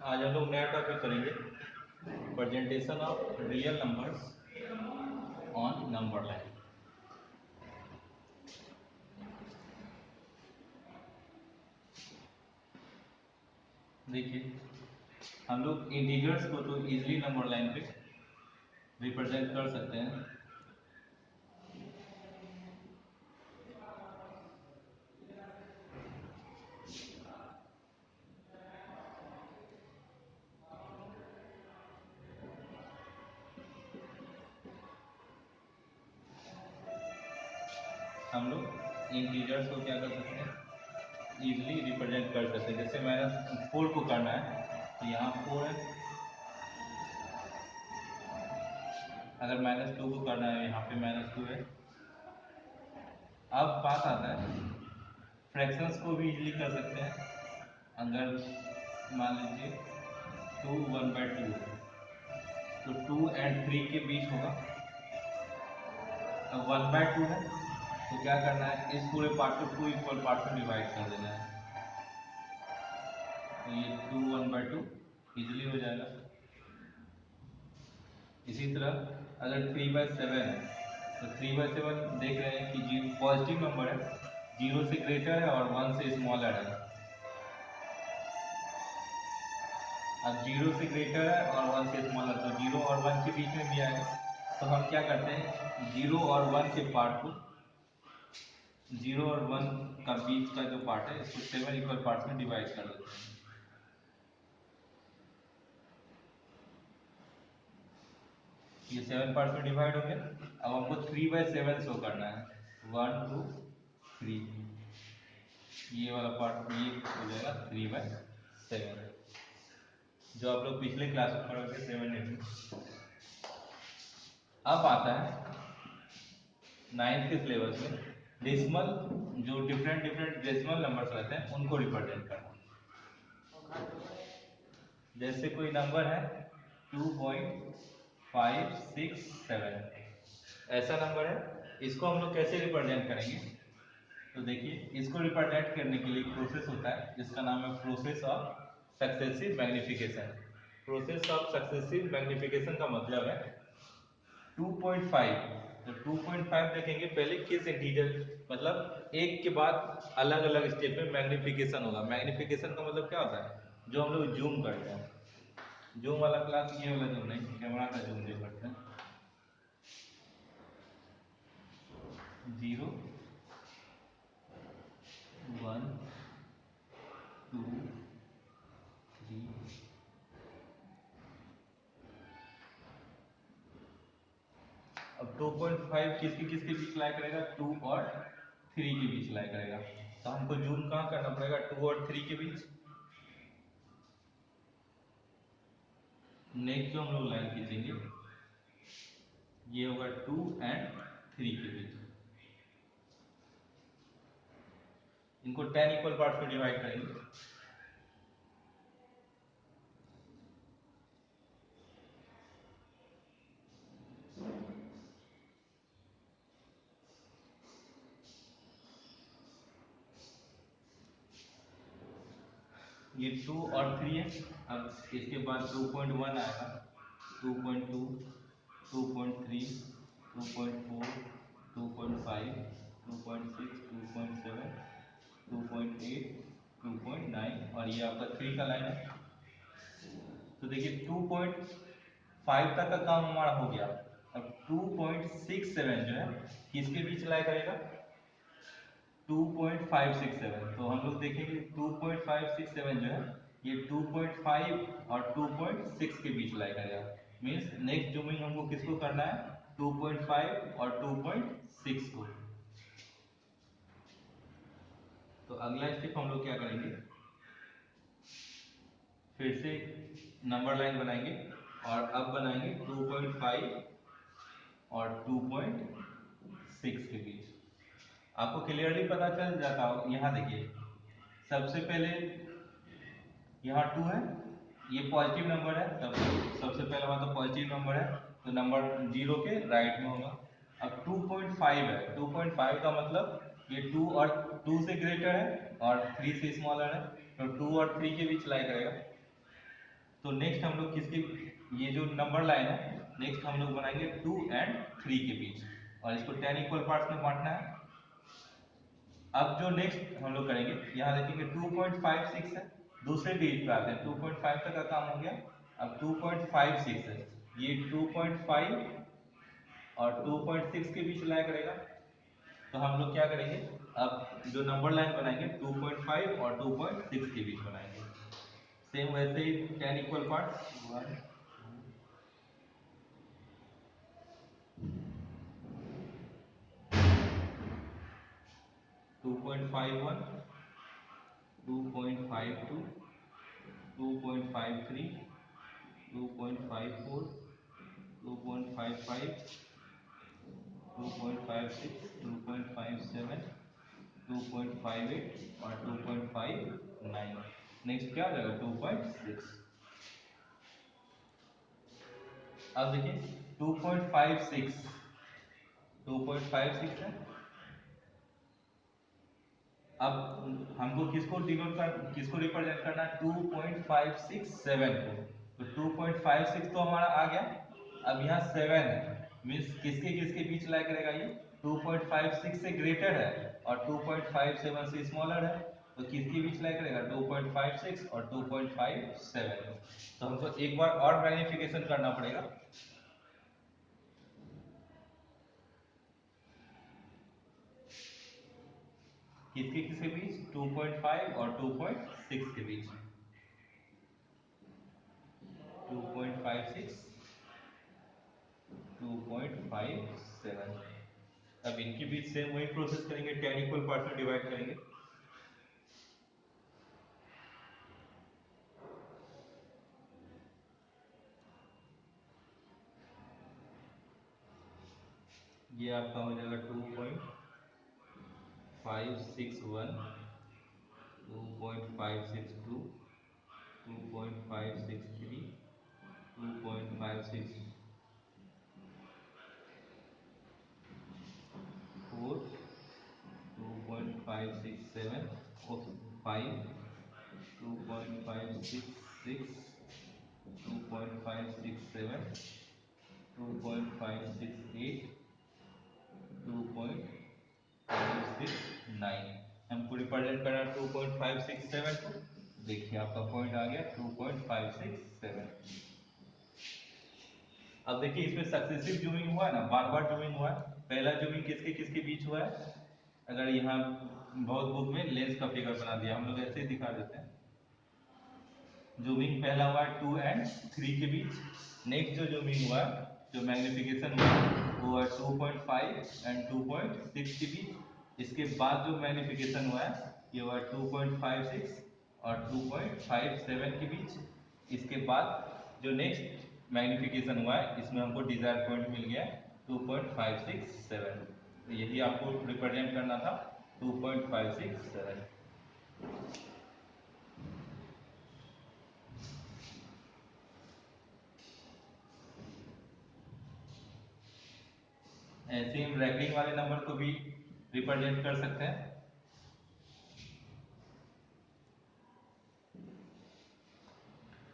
आज हम लोग नया टॉपिक करेंगे, presentation of real numbers on number line. देखिए, हम लोग इंटीजर्स को तो इजीली नंबर लाइन पे रिप्रेजेंट कर सकते हैं। हम लोग इंटीजर्स को क्या कर सकते हैं, इजीली रिप्रेजेंट कर सकते हैं। जैसे मैंने 4 को करना है तो यहाँ 4 है, अगर -2 को करना है यहाँ पे -2 है। अब बात आता है, फ्रैक्शंस को भी इजीली कर सकते हैं। अगर मान लीजिए 2 1/2 है तो 2 और 3 के बीच होगा। अब 1/2 है तो क्या करना है, इस पूरे पार्ट को 2 इक्वल पार्ट में डिवाइड कर देना है। तो ये 2 1/2 इजीली हो जाएगा। इसी तरह अगर 3/7 है तो 3/7 देख रहे हैं कि पॉजिटिव नंबर है, 0 से ग्रेटर है और 1 से स्मॉलर है। अब 0 से ग्रेटर है और 1 से स्मॉलर, तो 0 और 1 के बीच में भी आएगा। तो हम क्या करते हैं, 0 और 1 के पार्ट को, 0 और 1 का बीच का जो पार्ट है इसको 7 इक्वल पार्ट्स में डिवाइड कर देते हैं। ये 7 पार्ट्स में डिवाइड हो गया। अब हमको 3/7 शो करना है, 1 2 3, ये वाला पार्ट ये हो जाएगा 3/7, जो आप लोग पिछले क्लास में पढ़ोगे 7 में। अब आता है 9th के सिलेबस में डेसिमल, जो डिफरेंट डिफरेंट डेसिमल नंबर्स रहते हैं उनको रिप्रेजेंट करना। जैसे कोई नंबर है 2.567, ऐसा नंबर है, इसको हम लोग कैसे रिप्रेजेंट करेंगे? तो देखिए, इसको रिप्रेजेंट करने के लिए एक प्रोसेस होता है जिसका नाम है process of successive magnification. Process of successive magnification का मतलब है 2.5, तो 2.5 देखेंगे पहले किस इंटीजर, मतलब एक के बाद अलग अलग स्टेप में मैग्निफिकेशन होगा। मैग्निफिकेशन का मतलब क्या होता है, जो हम लोग जूम करते हैं, जूम वाला क्लास, ये वाला जूम नहीं, कैमरा का जूम जो करते हैं। 0 1 2 3, अब 2.5 किसके किसके बीच लाई करेगा, 2 और 3 के बीच लाई करेगा। तो हमको जूम कहाँ करना पड़ेगा, 2 और 3 के बीच। नेक्स्ट जो हम लोग लाइन खींचेंगे ये होगा 2 और 3 के बीच। इनको 10 इक्वल पार्ट्स में डिवाइड करेंगे। ये 2 और 3 है। अब इसके बाद 2.1 आएगा, 2.2, 2.3, 2.4, 2.5, 2.6, 2.7, 2.8, 2.9 और ये आपका 3 का लाइन है। तो देखिए 2.5 तक का काम हमारा हो गया। अब 2.67 जो है किसके बीच लाई करेगा, 2.567। तो हम लोग देखेंगे 2.567 जो है ये 2.5 और 2.6 के बीच लाई करेगा। मीन्स नेक्स्ट जूमिंग हमको किसको करना है, 2.5 और 2.6 को। तो अगला स्टेप हम लोग क्या करेंगे, फिर से नंबर लाइन बनाएंगे और अब बनाएंगे 2.5 और 2.6 के बीच। आपको क्लियरली पता चल जाता हो। यहाँ देखिए, सबसे पहले यहाँ 2 है, ये पॉजिटिव नंबर है, तब सबसे पहला बात तो पॉजिटिव नंबर है तो नंबर 0 के राइट में होगा। अब 2.5 है, 2.5 का मतलब ये 2 और 2 से ग्रेटर है और 3 से स्मॉलर है, तो 2 और 3 के बीच लाई करेगा। तो नेक्स्ट हम लोग किसके, ये जो नंबर लाइन है नेक्स्ट हम लोग बनाएंगे 2 एंड 3 के बीच, और इसको 10 इक्वल पार्ट्स में बांटना है। अब जो नेक्स्ट हम लोग करेंगे, यहाँ देखेंगे 2.56 है, दूसरे डिजिट पे आते हैं, 2.5 तक का काम हो गया, अब 2.56 है, ये 2.5 और 2.6 के बीच लाया करेगा। तो हम लोग क्या करेंगे, अब जो नंबर लाइन बनाएंगे 2.5 और 2.6 के बीच बनाएंगे। सेम वैसे ही 10 इक्वल पार्ट्स, 1 2.51 2.52 2.53 2.54 2.55 2.56 2.57 2.58 और 2.59। नेक्स्ट क्या आ जाएगा 2.6। अब देखिए 2.56 2.56 है। अब हमको किसको डिनोट कर, किसको रिप्रेजेंट करना है, 2.567 को। तो 2.56 तो हमारा आ गया, अब यहाँ 7 है, मीन्स किसके किसके बीच लाया करेगा, ये 2.56 से ग्रेटर है और 2.57 से स्मॉलर है, तो किसके बीच लाया करेगा 2.56 और 2.57। तो हमको एक बार और मैग्निफिकेशन करना पड़ेगा, किसके किसके बीच, 2.5 और 2.6 के बीच, 2.56 2.57। अब इनके बीच सेम वही प्रोसेस करेंगे, 10 इक्वल पार्ट्स में डिवाइड करेंगे। ये आपका हो जाएगा 2.561 2.562 2.563 2.564 2.567 5 2.566 2.567 2.568 2.569। हमको रिप्रेजेंट करना 2.567 को, देखिए आपका पॉइंट आ गया 2.567। अब देखिए इसमें सक्सेसिव जूमिंग हुआ है ना, बार बार जूमिंग हुआ है। पहला जूमिंग किसके किसके बीच हुआ है, अगर यहाँ बहुत बुक में लेंस का फिगर बना दिया, हम लोग ऐसे ही दिखा देते हैं। जूमिंग पहला हुआ है 2 एंड 3 के बीच। नेक्स्ट जो जूमिंग हुआ है, जो मैग्निफिकेशन हुआ वो है 2.5 एंड 2.6 के बीच। इसके बाद जो मैग्निफिकेशन हुआ है ये हुआ 2.56 और 2.57 के बीच। इसके बाद जो नेक्स्ट मैग्निफिकेशन हुआ है इसमें हमको डिजायर पॉइंट मिल गया 2.567। तो यही आपको रिप्रेजेंट करना था 2.567। ऐसे हम रैंकिंग वाले नंबर को भी रिप्रेजेंट कर सकते हैं।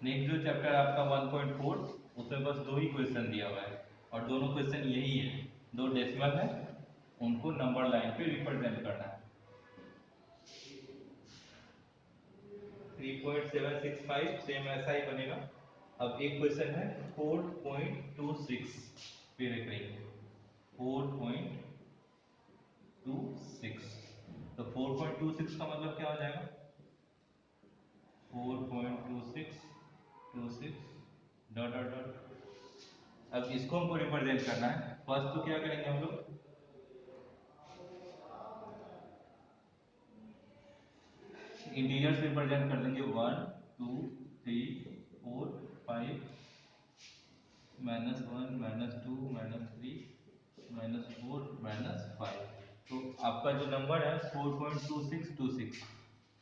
नेक्स्ट जो चैप्टर आपका 1.4, उसमें बस दो ही क्वेश्चन दिया हुआ है और दोनों क्वेश्चन यही है, दो डेसिमल है, उनको नंबर लाइन पे रिप्रेजेंट करना है। 3.765 सेम ऐसा ही बनेगा। अब एक क्वेश्चन है 4.26 पे करेंगे, 4.26। तो 4.26 का मतलब क्या हो जाएगा, 4.26 26 डॉट डॉट डॉट। अब इसको हमको रिप्रेजेंट करना है, फर्स्ट तो क्या करेंगे हम लोग, इंटीजर्स रिप्रेजेंट कर देंगे 1 2 3 4 5 -1 -2 -3 -4 -5। तो आपका जो नंबर है 4.2626,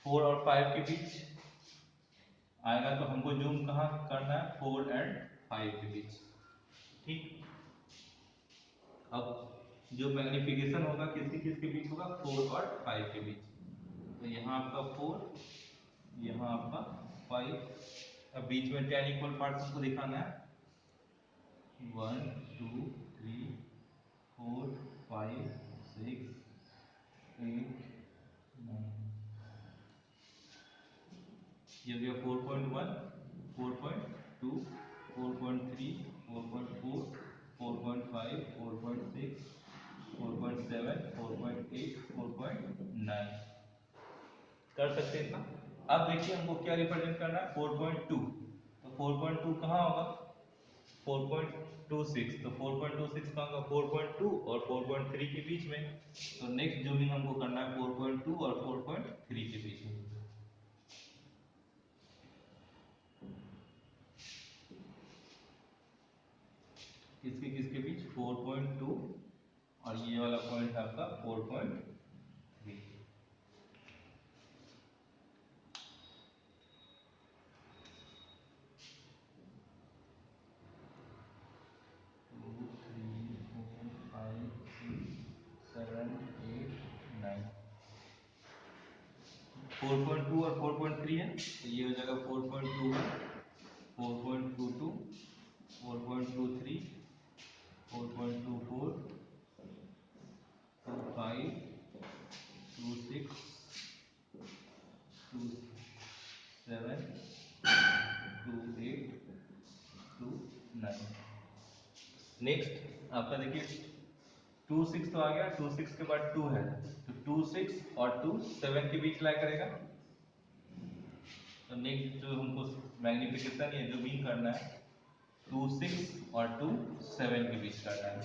4 और 5 के बीच आएगा। तो हमको जूम कहाँ करना है, 4 एंड 5 के बीच। ठीक, अब जो मैग्निफिकेशन होगा किसके किसके बीच होगा, 4 और 5 के बीच। तो यहाँ आपका 4, यहाँ आपका 5। अब बीच में 10 इक्वल पार्ट्स को दिखाना है 1 2 3 4 5 6 8 9 ये हो गया 4.1 4.2 4.3 4.4 4.5 4.6 4.7 4.8 4.9 कर सकते हैं इतना। अब देखिए हमको क्या रिप्रेजेंट करना है 4.2 तो 4.2 कहाँ होगा 4.26 तो 4.26 कहाँ होगा 4.2 और 4.3 के बीच में। तो नेक्स्ट जूमिंग हमको करना है 4.2 और 4.3 के बीच में। किसके किसके बीच 4.2 और ये वाला पॉइंट है आपका 4.3। 4.2 और 4.3 है तो ये हो जाएगा 4.21 4.22 4.23 4.24 25 26 27 28 29। नेक्स्ट आपका देखिए 26 तो आ गया 26 के बाद 2 है तो 26 और 2 7 के बीच लाई करेगा। तो नेक्स्ट जो हमको मैग्निफिकेशन या जूमिंग करना है 26 और 2 7 के बीच करना है।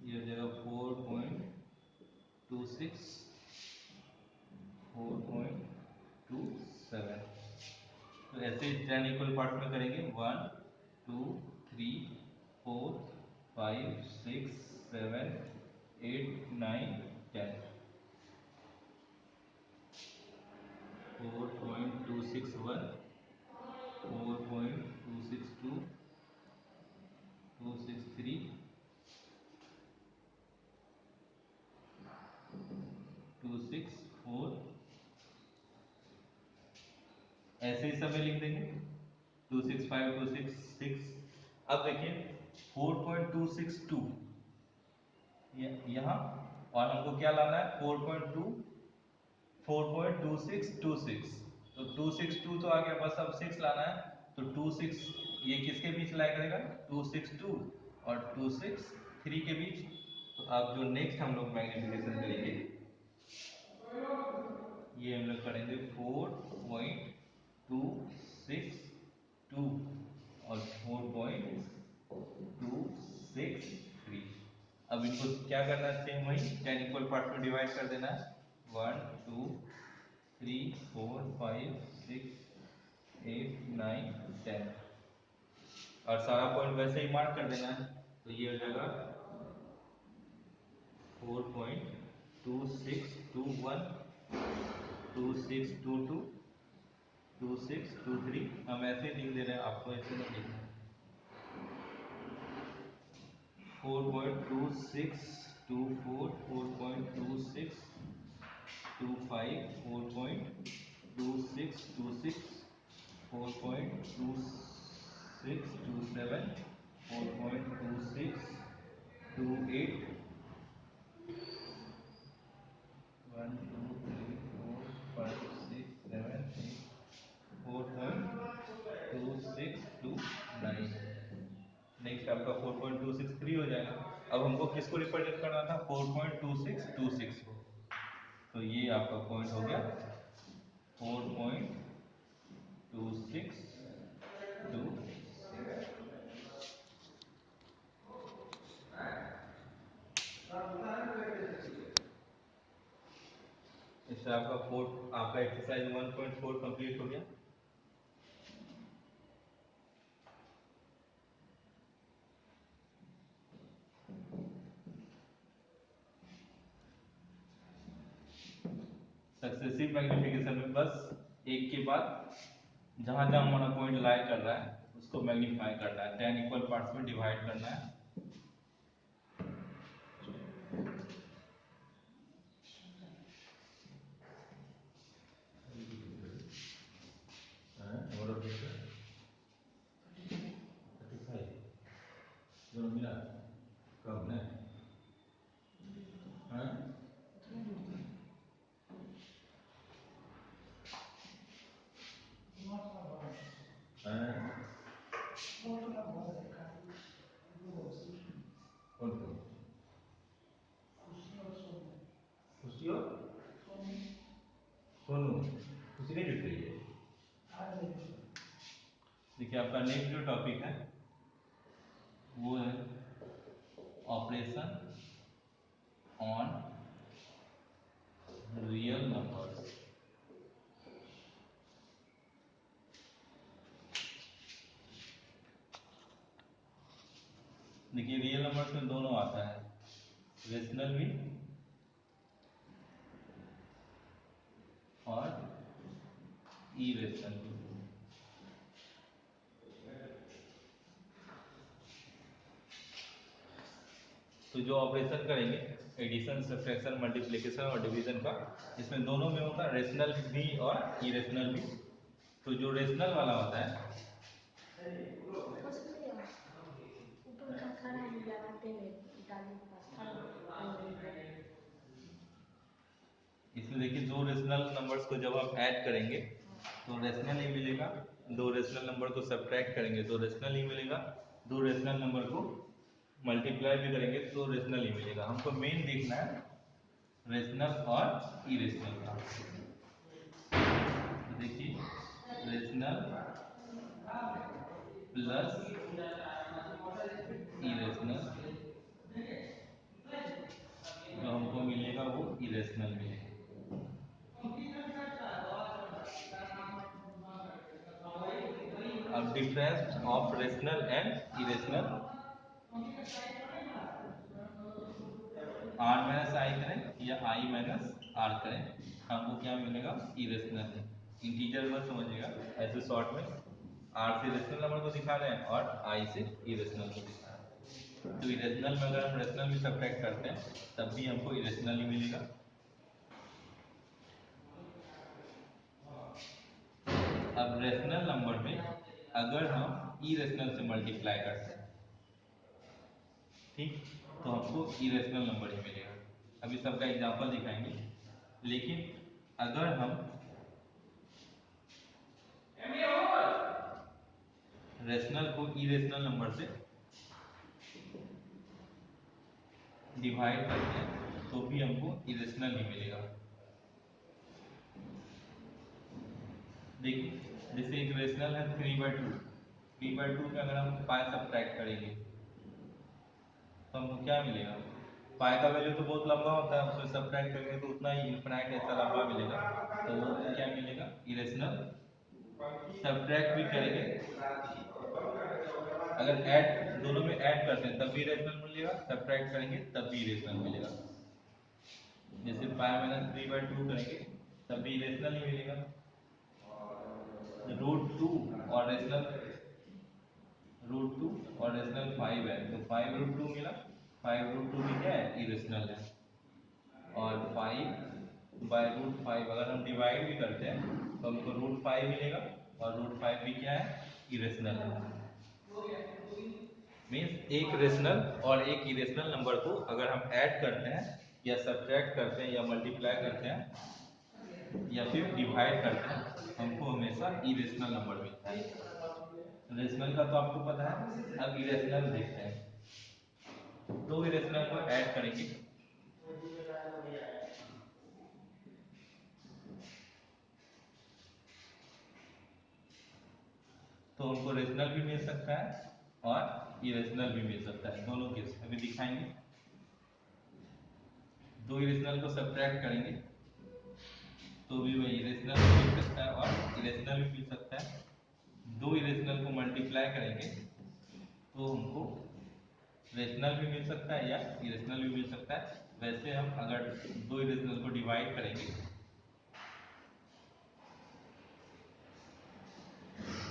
ये हो जाएगा 4.26 4.27। तो ऐसे 10 इक्वल पार्ट में करेंगे 1 2 3 4 5 6 7 8 9 10 4.261 4.262 263 264 ऐसे ही सब में लिख देंगे 265 266। अब देखिए 4.262 यहाँ और हमको क्या लाना है 4.2626 तो 262 तो आ गया बस अब 6 लाना है तो 26 ये किसके बीच लाया करेगा 262 और 263 के बीच। तो अब जो नेक्स्ट हम लोग मैग्निफिकेशन करेंगे ये हम लोग करेंगे 4.262 और 4.263। अब इनको क्या करना है सेम वही 10 इक्वल पार्ट में डिवाइड कर देना है 1 2 3 4 5 6 8 9 10 और सारा पॉइंट वैसे ही मार्क कर देना है। तो ये हो जाएगा 4.2621 2622 2623। हम ऐसे ही लिख दे रहे हैं आपको ऐसे नहीं लिखना है 4.2624 4.2625 4.2626 4.2627 4.2628 1 2 3 4 5 6 7 8 4.2629। नेक्स्ट आपका 4.263 हो जाएगा। अब हमको किसको रिप्रेजेंट करना था 4.2626 को तो ये आपका पॉइंट हो गया 4.2626। इससे आपका एक्सरसाइज 1.4 कंप्लीट हो गया। सक्सेसिव मैग्निफिकेशन में बस एक के बाद जहां जहां हमारा पॉइंट लाई कर रहा है उसको मैग्नीफाई करना है 10 इक्वल पार्ट्स में डिवाइड करना है। सोनू कुछ नहीं लिख रही है। देखिए आपका नेक्स्ट जो टॉपिक है वो है ऑपरेशन ऑन रियल नंबर्स। देखिए रियल नंबर्स में दोनों आता है, रेशनल भी और इरेशनल भी। तो जो ऑपरेशन करेंगे एडिशन, सब्ट्रैक्शन, मल्टीप्लिकेशन और डिवीजन का, इसमें दोनों में होता है रेशनल भी और इरेशनल भी। तो जो रेशनल वाला होता है इसमें देखिए दो रेशनल नंबर्स को जब आप ऐड करेंगे तो रेशनल ही मिलेगा, दो रेशनल नंबर को सब्ट्रैक्ट करेंगे तो रेशनल ही मिलेगा, दो रेशनल नंबर को मल्टीप्लाई भी करेंगे तो रेशनल ही मिलेगा। हमको मेन देखना है रेशनल और इरेशनल का। तो देखिए रेशनल प्लस इरेशनल जो हमको मिलेगा वो इरेशनल मिलेगा। अब difference of rational and irrational, R minus I करें या आई माइनस आर करें, हमको क्या मिलेगा इरेशनल है। इंटीजर मत समझिएगा, ऐसे शॉर्ट में आर से रेशनल नंबर को दिखा रहे हैं और आई से इरेशनल को दिखा रहे हैं। तो इरेशनल में अगर हम रेशनल भी सब्ट्रैक्ट करते हैं तब भी हमको इरेशनल ही मिलेगा। अब रेशनल नंबर में अगर हम इरेशनल से मल्टीप्लाई करते हैं, ठीक, तो हमको इरेशनल नंबर ही मिलेगा। अभी सबका एग्जांपल दिखाएंगे। लेकिन अगर हम रेशनल को इरेशनल नंबर से डिवाइड करते हैं तो भी हमको इरेशनल ही मिलेगा। देखिए जैसे एक रेशनल है 3/2, 3/2 में अगर हम पाई सब्ट्रैक्ट करेंगे तो हमको क्या मिलेगा, पाई का वैल्यू तो बहुत लंबा होता है, उसमें सब्ट्रैक्ट करेंगे तो उतना ही इनफिनाइट ऐसा लंबा मिलेगा, तो वो क्या मिलेगा इरेशनल। सब्ट्रैक्ट भी करेंगे, अगर ऐड दोनों में ऐड करते हैं तब भी इरेशनल मिलेगा, सब्ट्रैक्ट करेंगे तब भी इरेशनल मिलेगा। जैसे पाई माइनस 3/2 करेंगे तब भी इरेशनल ही मिलेगा। √2 और रेशनल √2 और रेशनल 5 है तो 5√2 मिला, 5√2 भी क्या है इरेशनल है। और 5/√5 अगर हम डिवाइड भी करते हैं तो हमको √5 मिलेगा और √5 भी क्या है इरेशनल है। मीन्स एक रेशनल और एक इरेशनल नंबर को अगर हम ऐड करते हैं या सब्ट्रैक्ट करते हैं या मल्टीप्लाई करते हैं या फिर डिवाइड करते हैं हमको हमेशा इरेशनल नंबर मिलता है। रेशनल का तो आपको पता है, अब इरेशनल देखते हैं। दो इरेशनल को ऐड करेंगे तो हमको रेशनल भी मिल सकता है और इरेशनल भी मिल सकता है, दोनों केस अभी दिखाएंगे। दो इरेशनल को सब्ट्रैक्ट करेंगे तो भी वही इरेशनल भी मिल सकता है और इरेशनल भी मिल सकता है। दो इरेशनल को मल्टीप्लाई करेंगे तो हमको रेशनल भी मिल सकता है या इरेशनल भी मिल सकता है। वैसे हम अगर दो इरेशनल को डिवाइड करेंगे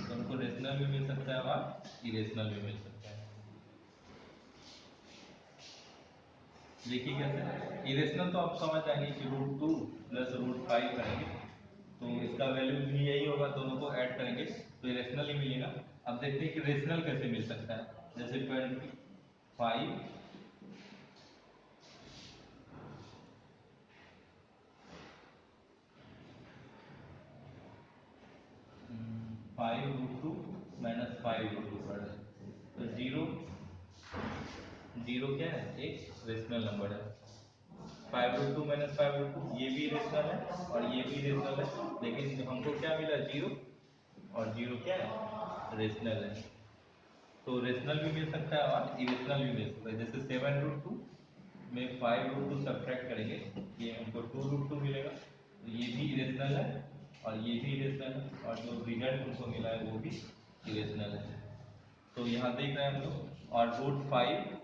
तो हमको रेशनल भी मिल सकता है और इरेशनल भी मिल सकता है। देखिए कैसे, इरेशनल तो आप समझ जाएंगे कि √2 प्लस √5 करेंगे तो इसका वैल्यू भी यही होगा, दोनों को ऐड करेंगे तो इरेशनल ही मिलेगा। अब देखते हैं कि रेशनल कैसे मिल सकता है। जैसे 25 5√2 माइनस 5√2 कर रहे हैं तो 0 क्या है, एक रेशनल नंबर है। 5√2 माइनस 5√2, ये भी इरेशनल है और ये भी इरेशनल है, लेकिन हमको क्या मिला, जीरो, और जीरो क्या है, रेशनल है। तो रेशनल भी मिल सकता है और इरेशनल भी मिल सकता है। जैसे 7√2 में 5√2 सब्ट्रैक्ट करेंगे, ये हमको 2√2 मिलेगा, तो ये भी इरेशनल है और ये भी इरेशनल है, और जो रिजल्ट हमको मिला है वो भी इरेशनल है। तो यहाँ देख रहे हैं हम लोग, और √5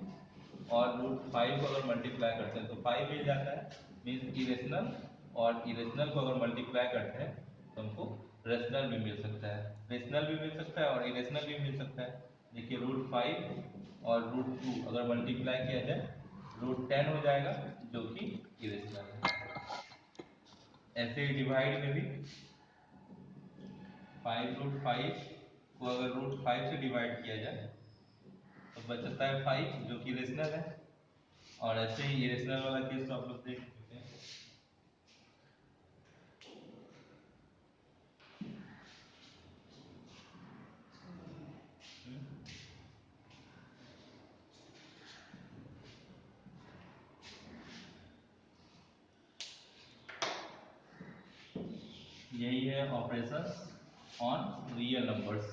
और √5 को अगर मल्टीप्लाई करते हैं तो 5 मिल जाता है, मीन्स इरेशनल, और इरेशनल को अगर मल्टीप्लाई करते हैं तो हमको रेशनल भी मिल सकता है, रेशनल भी मिल सकता है और इरेशनल भी मिल सकता है। देखिए √5 और √2 अगर मल्टीप्लाई किया जाए √10 हो जाएगा, जो कि इरेशनल है। ऐसे ही डिवाइड में भी 5√5 को अगर √5 से डिवाइड किया जाए तो बचता है 5, जो कि रेशनल है। और ऐसे ही इरेशनल वाला केस तो आप लोग देख सकते हैं। यही है ऑपरेशन ऑन रियल नंबर्स।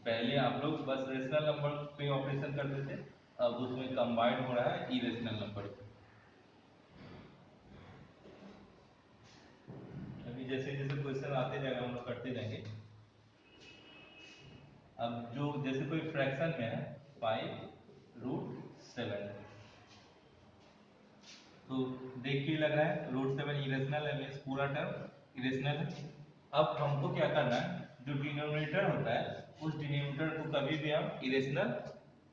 पहले आप लोग बस रेशनल नंबर पे ऑपरेशन करते थे, अब उसमें कंबाइंड हो रहा है इरेशनल नंबर पे। अभी जैसे जैसे क्वेश्चन आते जाएगा हम लोग करते जाएंगे। अब जो जैसे कोई फ्रैक्शन में है 5√7, तो देख के लग रहा है √7 इरेशनल है, मीन्स पूरा टर्म इरेशनल है। अब हमको क्या करना है, जो डिनोमिनेटर होता है उस डिनोमिनेटर को कभी भी हम इरेशनल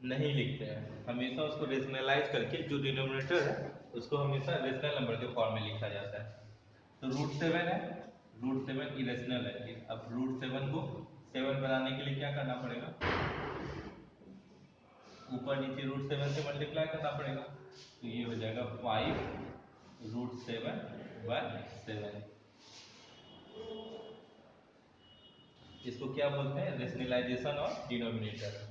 नहीं लिखते हैं, हमेशा उसको रेशनलाइज करके जो डिनोमिनेटर है उसको हमेशा रेशनल नंबर के फॉर्म में लिखा जाता है। तो √7 है, √7 इरेशनल है। अब √7 को 7 बनाने के लिए क्या करना पड़ेगा, ऊपर नीचे √7 से मल्टीप्लाई करना पड़ेगा, तो ये हो जाएगा 5√7/7। इसको क्या बोलते हैं, रेशनलाइजेशन ऑफ डिनोमिनेटर।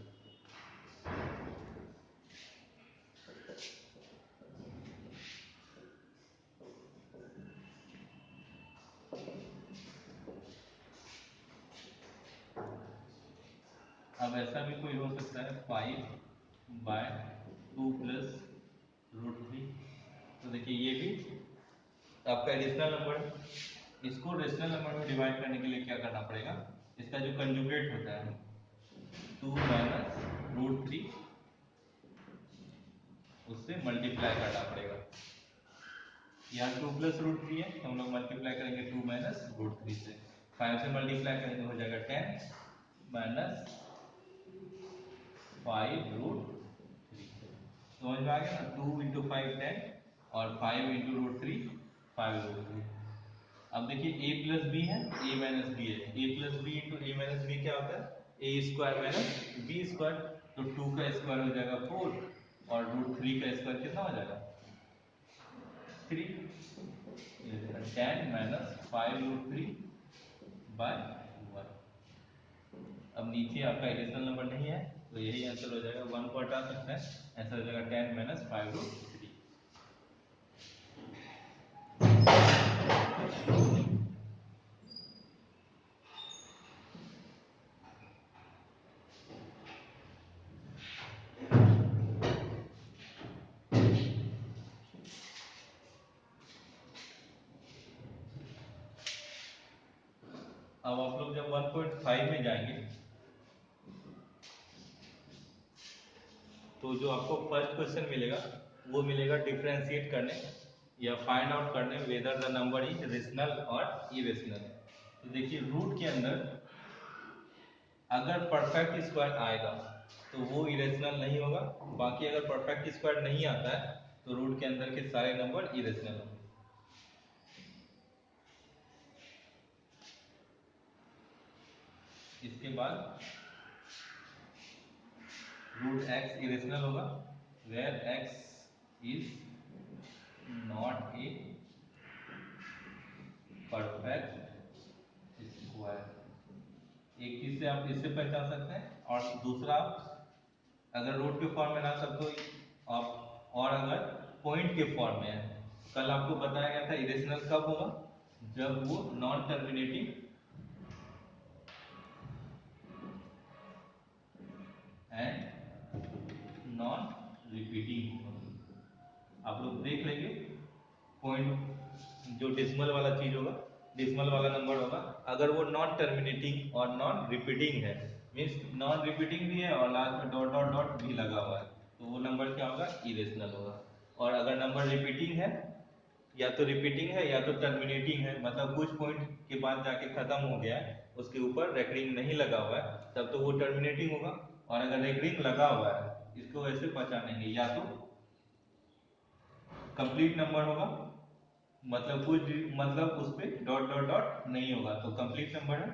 अब ऐसा भी कोई हो सकता है 5/2 प्लस √3, तो देखिए ये भी आपका एडिशनल नंबर है। इसको रेशनल नंबर में डिवाइड करने के लिए क्या करना पड़ेगा, इसका जो कंजुगेट होता है 2 माइनस √3, उससे मल्टीप्लाई करना पड़ेगा। यहाँ 2 प्लस √3 है तो हम लोग मल्टीप्लाई करेंगे 2 माइनस √3 से, 5 से मल्टीप्लाई करेंगे हो जाएगा 10 माइनस 5√3। समझ में आ गया ना, 2 इंटू 5 10 और 5 इंटू √3 5√3। अब देखिए a प्लस बी है, a माइनस बी है, a plus B into A minus B क्या होता है, a square minus B square. तो 2 का स्क्वायर हो जाएगा 4 और √3 का स्क्वायर कितना हो जाएगा 3, 10 माइनस 5√3/1। अब नीचे आपका इरेशनल नंबर नहीं है तो यही आंसर हो जाएगा, 1 को हटा सकते हैं, आंसर हो जाएगा 10 माइनस 5√3। अब आप लोग जब 1.5 में जाएंगे तो जो आपको फर्स्ट क्वेश्चन मिलेगा वो मिलेगा डिफरेंशिएट करने या फाइंड आउट करने whether the number is rational और इरेशनल। तो देखिए रूट के अंदर अगर परफेक्ट स्क्वायर आएगा तो वो इरेशनल नहीं होगा, बाकी अगर परफेक्ट स्क्वायर नहीं आता है तो रूट के अंदर के सारे नंबर इरेशनल होंगे। इसके बाद √x इरेशनल होगा where x is not a perfect square. एक चीज से आप इससे पहचान सकते हैं, और दूसरा अगर रूट के फॉर्म में ना सब तो आप, और अगर पॉइंट के फॉर्म में है कल आपको बताया गया था इरेशनल कब होगा, जब वो non terminating and non repeating होगा। आप लोग देख लेंगे पॉइंट जो डेसिमल वाला चीज होगा, डेसिमल वाला नंबर होगा, अगर वो नॉन टर्मिनेटिंग और नॉन रिपीटिंग है, मीन्स नॉन रिपीटिंग भी है और लास्ट में डॉट डॉट डॉट भी लगा हुआ है, तो वो नंबर क्या होगा, इरेशनल होगा। और अगर नंबर रिपीटिंग है, या तो रिपीटिंग है या तो टर्मिनेटिंग है, मतलब कुछ पॉइंट के बाद जाके खत्म हो गया है, उसके ऊपर रेकरिंग नहीं लगा हुआ है, तब तो वो टर्मिनेटिंग होगा। और अगर रेकरिंग लगा हुआ है, इसको ऐसे पहचानेंगे, या तो कंप्लीट नंबर होगा, मतलब कुछ मतलब उस पे डॉट डॉट डॉट नहीं होगा तो कंप्लीट नंबर है,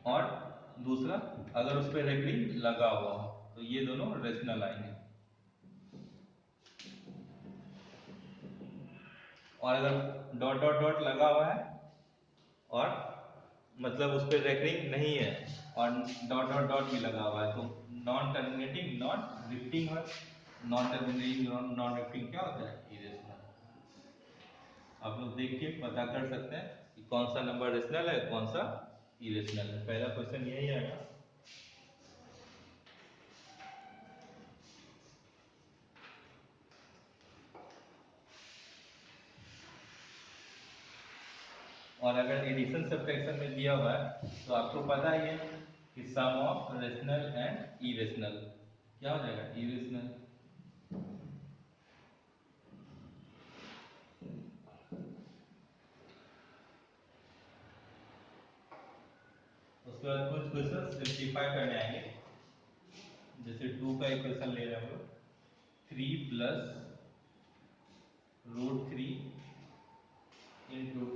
और दूसरा अगर उस पे रेकरिंग लगा हुआ हो, तो ये दोनों रेशनल आएंगे। और अगर डॉट डॉट डॉट लगा हुआ है और मतलब उस पर रेकरिंग नहीं है और डॉट डॉट डॉट भी लगा हुआ है, तो नॉन टर्मिनेटिंग नॉन रिपीटिंग है। नॉन टर्मिनेटिंग नॉन रिपीटिंग क्या होता है, इरेशनल। आप लोग देख के पता कर सकते हैं कि कौन सा नंबर रेशनल है, कौन सा इरेशनल है। पहला क्वेश्चन यही आएगा। और अगर एडिशन सब्ट्रैक्शन में दिया हुआ है, तो आपको पता ही है कि सम ऑफ रेशनल एंड इरेशनल क्या हो जाएगा, इरेशनल। उसके बाद कुछ क्वेश्चन सिंप्लीफाई करने आएंगे, जैसे 2 का इक्वेशन ले रहे हैं हम लोग, 3 plus root 3 into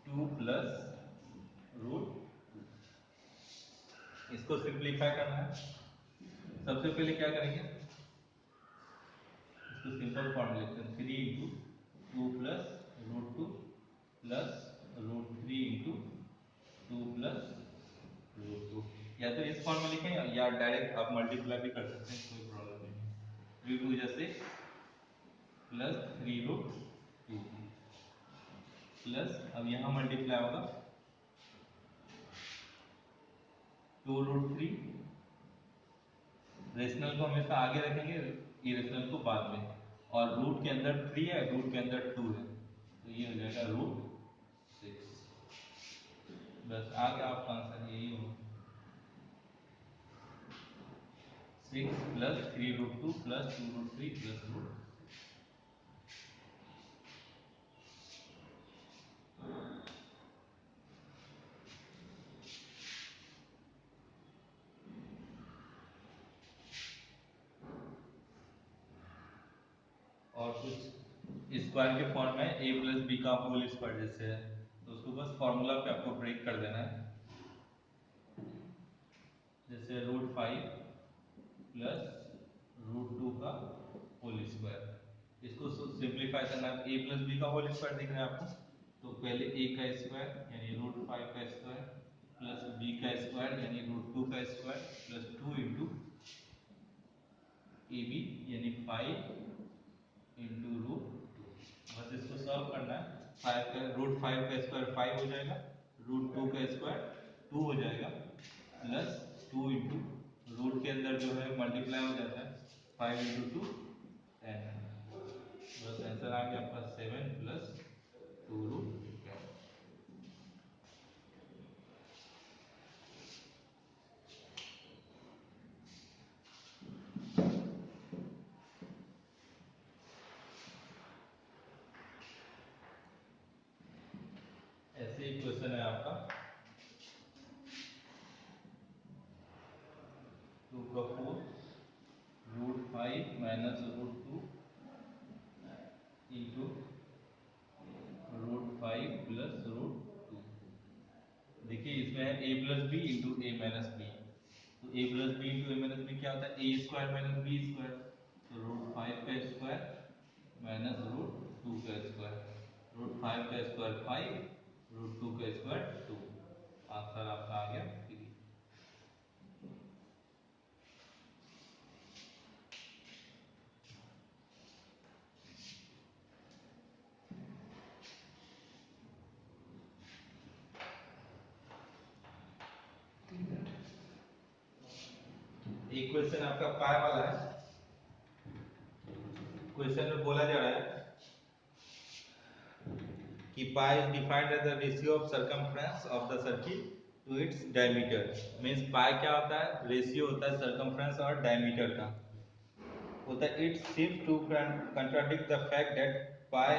2 plus root, इसको सिंप्लीफाई करना है। सबसे पहले क्या करेंगे, इसको सिंपल फॉर्म लिखते हैं, 3 into 2 plus root 2 plus root 3 into 2 plus root 2। या तो इस फॉर्म में लिखें या डायरेक्ट आप मल्टीप्लाई भी कर सकते हैं, कोई प्रॉब्लम नहीं है। 3 2 जैसे प्लस 3 रूट 2 प्लस, अब यहाँ मल्टीप्लाई होगा 2 रूट 3, रेशनल को हमेशा आगे रखेंगे, इरेशनल को बाद में, और रूट के अंदर 3 है, रूट के अंदर 2 है, तो ये हो जाएगा रूट 6। बस आ गया आपका आंसर, यही होगा 6 plus 3 root 2 plus 2 root 3 plus root. और कुछ स्क्वायर के फॉर्म में ए प्लस बी का होल स्क्वायर जैसे है, तो उसको बस फॉर्मूला पे आपको ब्रेक कर देना है। जैसे रूट 5 प्लस रूट 2 का होल स्क्वायर, इसको सिंप्लीफाई करना है। ए प्लस बी का होल स्क्वायर दिख रहा है आपको, तो पहले ए का स्क्वायर यानी रूट 5 का स्क्वायर प्लस बी का स्क्वायर यानी रूट 2 का square plus 2 into A B यानी 5 इंटू रूट 2। बस इसको सॉल्व करना है। 5 का रूट 5 का स्क्वायर 5 हो जाएगा, रूट 2 का स्क्वायर 2 हो जाएगा, प्लस 2 इंटू रूट के अंदर जो है मल्टीप्लाई हो जाता है, 5 इंटू 2 10। बस आंसर आ गया आपका 7 प्लस 2 रूट 10। ऐसे ही क्वेश्चन है आपका 2 का 4 root 5 minus root 2 into root 5 plus root 2। देखिए इसमें है A plus B into A minus B, तो A plus B into A minus B क्या होता है, A square minus B square, तो रूट 5 का स्क्वायर माइनस रूट 2 का स्क्वायर, रूट 5 का स्क्वायर 5, रूट 2 का स्क्वायर 2। आंसर आपका आ गया 3। एक क्वेश्चन आपका पाई वाला है। क्वेश्चन में बोला जा रहा है कि pi is defined as the ratio of circumference of the circle to its diameter. Means pi क्या होता है? रेशियो होता है सरकमफ्रेंस और डायमीटर का। होता है it seems to contradict the fact that pi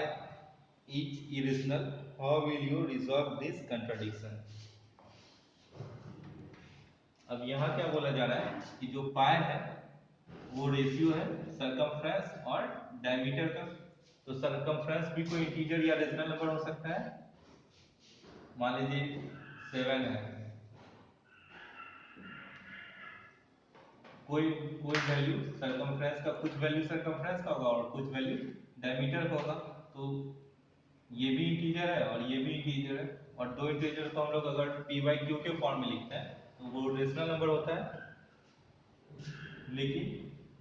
is irrational. How will you resolve this contradiction? अब यहाँ क्या बोला जा रहा है कि जो पाई है वो रेशियो है सरकमफ्रेंस और डायमीटर का। तो सरकमफ्रेंस भी कोई इंटीजर या रेशनल नंबर हो सकता है। मान लीजिए 7 है, कोई कोई वैल्यू सरकमफ्रेंस का, कुछ वैल्यू सरकमफ्रेंस का होगा और कुछ वैल्यू डायमीटर का होगा। तो ये भी इंटीजर है और ये भी इंटीजर है, और दो इंटीजर को हम लोग अगर p बाई क्यू के फॉर्म में लिखते हैं तो वो रेशनल नंबर होता है। लेकिन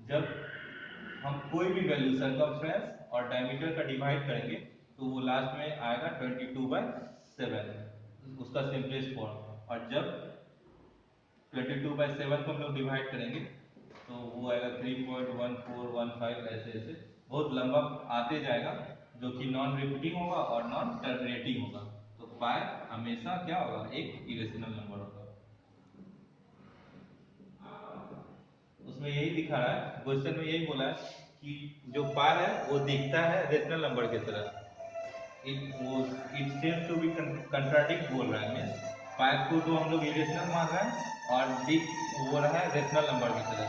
जब हम कोई भी वैल्यू सरकमफ्रेंस और डायमीटर का डिवाइड करेंगे तो वो लास्ट में आएगा 22/7, उसका सिंपलेस्ट फॉर्म। और जब 22/7 को हम लोग डिवाइड करेंगे तो वो आएगा 3.1415, ऐसे ऐसे बहुत लंबा आते जाएगा, जो कि नॉन रिपीटिंग होगा और नॉन टर्मिनेटिंग होगा। तो पाई हमेशा क्या होगा? एक इरेशनल नंबर होगा। उसमें यही दिखा रहा है, क्वेश्चन में यही बोला है कि जो पाई है वो दिखता है रेशनल नंबर की तरह। It seems to be contradict बोल रहा है। मींस पाई को तो हम लोग इरेशनल मान रहे हैं और दिख वो रहा है रेशनल नंबर की तरह।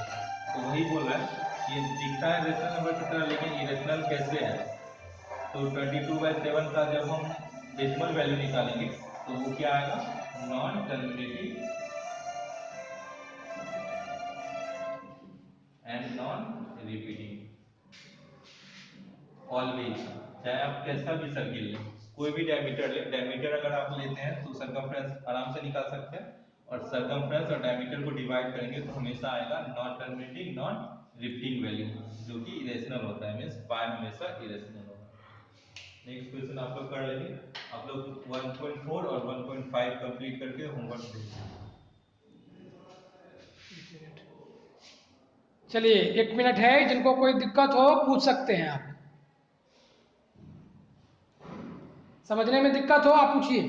तो वही बोल रहा है कि दिखता है रेशनल नंबर की तरह, लेकिन इरेशनल कैसे है? तो 22/7 का जब हम डेसिमल वैल्यू निकालेंगे तो वो क्या आएगा? Non terminating and non repeating. Always, चाहे आप कैसा भी सर्किल लें, कोई भी डायमीटर लें, डायमीटर अगर आप लेते हैं तो सरकमफ्रेंस आराम से निकाल सकते हैं, और सरकमफ्रेंस और डायमीटर को डिवाइड करेंगे तो हमेशा आएगा non terminating non repeating value, जो कि इरेशनल होता है। मींस पाई हमेशा इरेशनल होगा। नेक्स्ट क्वेश्चन आप लोग कर लेंगे। आप लोग 1.4 और 1.5 कंप्लीट करके होमवर्क देंगे। चलिए 1 मिनट है, जिनको कोई दिक्कत हो पूछ सकते हैं आप। समझने में दिक्कत हो आप पूछिए।